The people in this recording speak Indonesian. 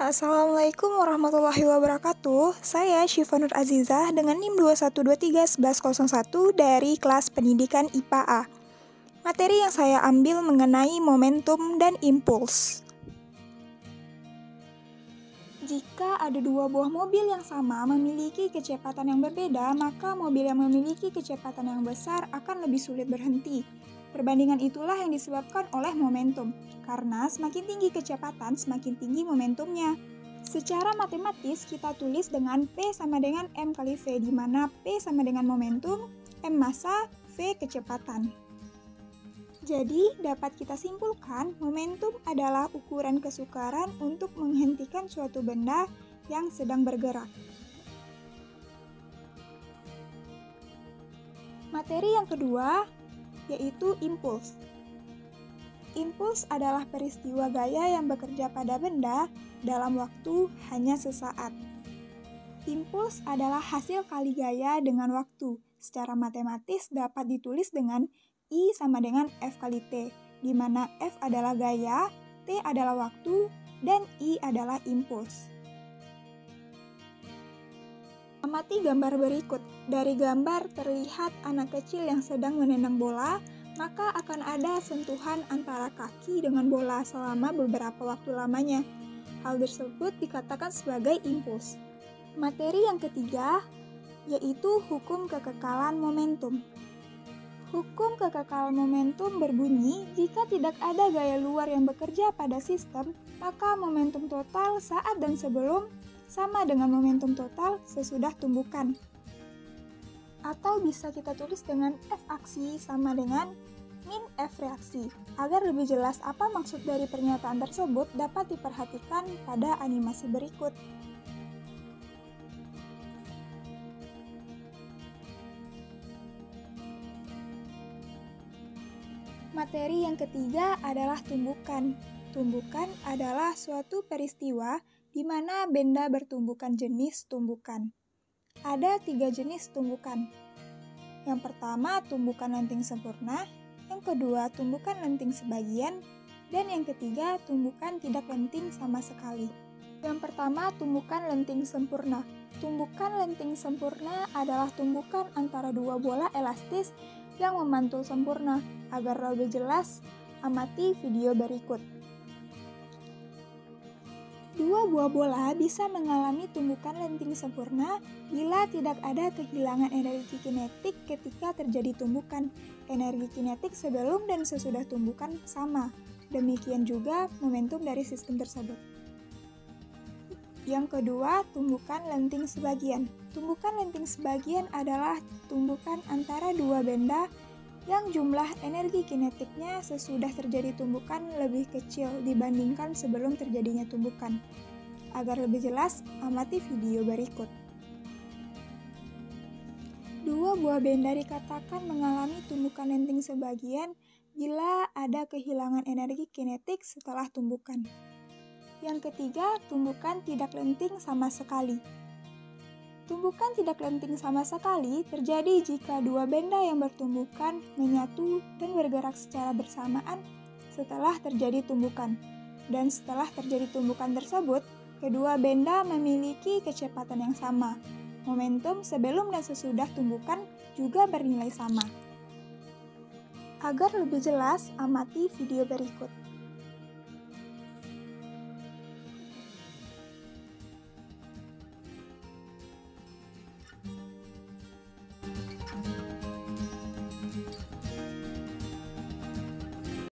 Assalamualaikum warahmatullahi wabarakatuh. Saya Syifa Nur Azizah dengan NIM 21231101 dari kelas pendidikan IPA A. Materi yang saya ambil mengenai momentum dan impuls. Jika ada dua buah mobil yang sama memiliki kecepatan yang berbeda, maka mobil yang memiliki kecepatan yang besar akan lebih sulit berhenti. Perbandingan itulah yang disebabkan oleh momentum, karena semakin tinggi kecepatan, semakin tinggi momentumnya. Secara matematis, kita tulis dengan P sama dengan M kali V, di mana P sama dengan momentum, M massa, V kecepatan. Jadi, dapat kita simpulkan, momentum adalah ukuran kesukaran untuk menghentikan suatu benda yang sedang bergerak. Materi yang kedua yaitu impuls. Impuls adalah peristiwa gaya yang bekerja pada benda dalam waktu hanya sesaat. Impuls adalah hasil kali gaya dengan waktu. Secara matematis dapat ditulis dengan I sama dengan F kali T, di mana F adalah gaya, T adalah waktu, dan I adalah impuls. Amati gambar berikut. Dari gambar terlihat anak kecil yang sedang menendang bola, maka akan ada sentuhan antara kaki dengan bola selama beberapa waktu lamanya. Hal tersebut dikatakan sebagai impuls. Materi yang ketiga yaitu hukum kekekalan momentum. Hukum kekekalan momentum berbunyi, jika tidak ada gaya luar yang bekerja pada sistem, maka momentum total saat dan sebelum sama dengan momentum total sesudah tumbukan. Atau bisa kita tulis dengan F aksi sama dengan min F reaksi. Agar lebih jelas apa maksud dari pernyataan tersebut dapat diperhatikan pada animasi berikut. Materi yang ketiga adalah tumbukan. Tumbukan adalah suatu peristiwa di mana benda bertumbukan jenis tumbukan. Ada 3 jenis tumbukan. Yang pertama, tumbukan lenting sempurna. Yang kedua, tumbukan lenting sebagian. Dan yang ketiga, tumbukan tidak lenting sama sekali. Yang pertama, tumbukan lenting sempurna. Tumbukan lenting sempurna adalah tumbukan antara dua bola elastis yang memantul sempurna. Agar lebih jelas, amati video berikut. Dua buah bola bisa mengalami tumbukan lenting sempurna bila tidak ada kehilangan energi kinetik ketika terjadi tumbukan. Energi kinetik sebelum dan sesudah tumbukan sama. Demikian juga momentum dari sistem tersebut. Yang kedua, tumbukan lenting sebagian. Tumbukan lenting sebagian adalah tumbukan antara dua benda yang jumlah energi kinetiknya sesudah terjadi tumbukan lebih kecil dibandingkan sebelum terjadinya tumbukan. Agar lebih jelas, amati video berikut. Dua buah benda dikatakan mengalami tumbukan lenting sebagian bila ada kehilangan energi kinetik setelah tumbukan. Yang ketiga, tumbukan tidak lenting sama sekali. Tumbukan tidak lenting sama sekali terjadi jika dua benda yang bertumbukan menyatu dan bergerak secara bersamaan setelah terjadi tumbukan. Dan setelah terjadi tumbukan tersebut, kedua benda memiliki kecepatan yang sama. Momentum sebelum dan sesudah tumbukan juga bernilai sama. Agar lebih jelas, amati video berikut.